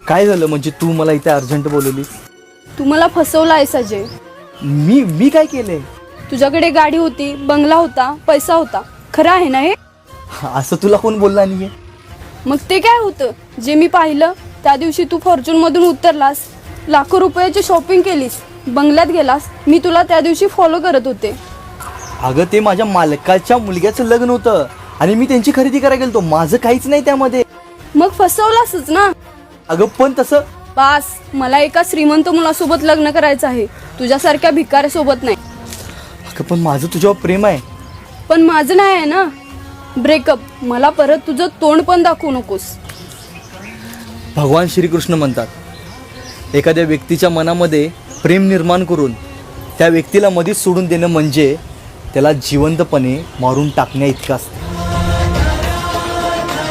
काय झालं म्हणजे तू मला इथे अर्जंट बोलवलीस? तू मला फसवला आहेस अजय. मी काय केलंय? तुझ्याकडे गाडी होती, बंगला होता, पैसा होता. खरं आहे ना हे? असं तुला कोण बोलला नाहीये? मग ते काय होतं जे मी पाहिलं त्या दिवशी? तू फॉर्च्यून मधून उतरलास, लाखो रुपयाची शॉपिंग केलीस, बंगल्यात गेलास. मी तुला त्या दिवशी फॉलो करत होते. अगं ते माझ्या मालकाच्या मुलग्याचं लग्न होतं आणि मी त्यांची खरेदी करायला गेलतो. माझं काहीच नाही त्यामध्ये. मग फसवलासच ना. अगं पण तसं पास, मला एका श्रीमंत मुलासोबत लग्न करायचं आहे, तुझ्यासारख्या भिकाऱ्यासोबत नाही. अगं पण माझं तुझ्यावर प्रेम आहे. पण माझं नाही आहे ना. ब्रेकअप. मला परत तुझं तोंड पण दाखवू नकोस. भगवान श्रीकृष्ण म्हणतात एखाद्या व्यक्तीच्या मनामध्ये प्रेम निर्माण करून त्या व्यक्तीला मध्येच सोडून देणं म्हणजे त्याला जिवंतपणे मारून टाकण्या इतकं असतं.